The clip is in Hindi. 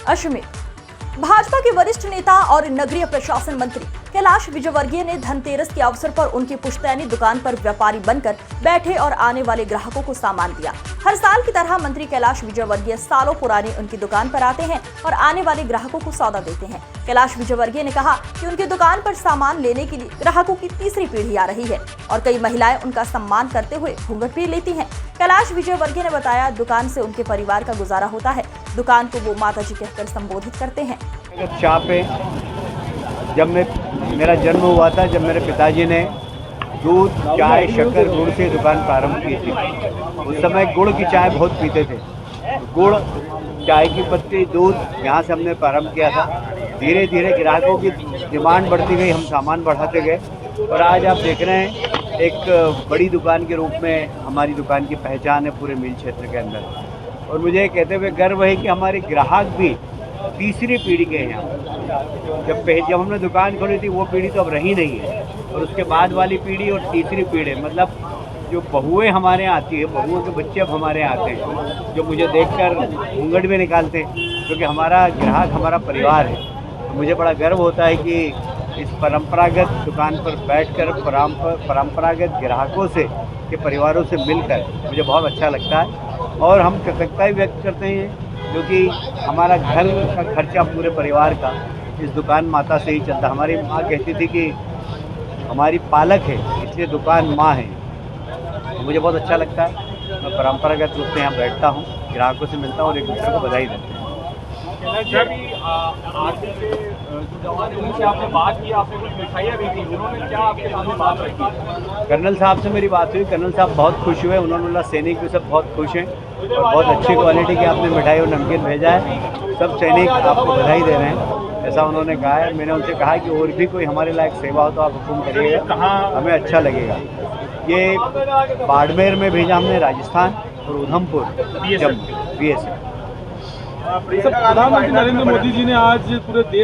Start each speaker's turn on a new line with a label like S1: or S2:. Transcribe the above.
S1: अश्वमेध। भाजपा के वरिष्ठ नेता और नगरीय प्रशासन मंत्री कैलाश विजयवर्गीय ने धनतेरस के अवसर पर उनकी पुश्तैनी दुकान पर व्यापारी बनकर बैठे और आने वाले ग्राहकों को सामान दिया। हर साल की तरह मंत्री कैलाश विजयवर्गीय सालों पुराने उनकी दुकान पर आते हैं और आने वाले ग्राहकों को सौदा देते हैं। कैलाश विजयवर्गीय ने कहा कि उनकी दुकान पर सामान लेने के लिए ग्राहकों की तीसरी पीढ़ी आ रही है और कई महिलाएं उनका सम्मान करते हुए घूंघट भी लेती हैं। कैलाश विजयवर्गीय ने बताया, दुकान से उनके परिवार का गुजारा होता है। दुकान को वो माताजी कहकर संबोधित करते हैं।
S2: चाय पे जब मेरा जन्म हुआ था, जब मेरे पिताजी ने दूध, चाय, शक्कर, गुड़ से दुकान प्रारंभ की थी, उस समय गुड़ की चाय बहुत पीते थे। गुड़, चाय की पत्ती, दूध, यहाँ से हमने प्रारंभ किया था। धीरे धीरे ग्राहकों की डिमांड बढ़ती गई, हम सामान बढ़ाते गए और आज आप देख रहे हैं एक बड़ी दुकान के रूप में हमारी दुकान की पहचान है पूरे मिल क्षेत्र के अंदर। और मुझे कहते हुए गर्व है कि हमारे ग्राहक भी तीसरी पीढ़ी के हैं यहाँ। जब हमने दुकान खोली थी वो पीढ़ी तो अब रही नहीं है, और उसके बाद वाली पीढ़ी और तीसरी पीढ़ी, मतलब जो बहुएं हमारे यहाँ आती है, बहुओं के बच्चे अब हमारे यहाँ आते हैं, जो मुझे देखकर घूंघट में निकालते हैं, क्योंकि हमारा ग्राहक हमारा परिवार है। तो मुझे बड़ा गर्व होता है कि इस परंपरागत दुकान पर बैठकर परंपरागत ग्राहकों से के परिवारों से मिलकर मुझे बहुत अच्छा लगता है। और हम कृतज्ञता भी व्यक्त करते हैं क्योंकि हमारा घर का खर्चा पूरे परिवार का इस दुकान माता से ही चलता। हमारी माँ कहती थी कि हमारी पालक है, इसलिए दुकान माँ है। तो मुझे बहुत अच्छा लगता है। मैं परंपरागत रूप से यहाँ बैठता हूँ, ग्राहकों से मिलता हूँ और एक दूसरे को बधाई देते हैं।
S3: आपने बात की, आपने कुछ मिठाइयाँ दी थी, उन्होंने क्या आपके सामने बात रखी?
S2: कर्नल साहब से मेरी बात हुई, कर्नल साहब बहुत खुश हुए। उन्होंने बोला सैनिक भी सब बहुत खुश हैं और बहुत अच्छी क्वालिटी की आपने मिठाई और नमकीन भेजा है, सब सैनिक आपको बधाई दे रहे हैं, ऐसा उन्होंने कहा है। मैंने उनसे कहा कि और भी कोई हमारे लायक सेवा हो तो आप हुक्म करिएगा, हमें अच्छा लगेगा। ये बाड़मेर में भेजा हमने, राजस्थान और उधमपुर, जम्मू, BSF।
S3: प्रधानमंत्री नरेंद्र मोदी जी ने आज पूरे देश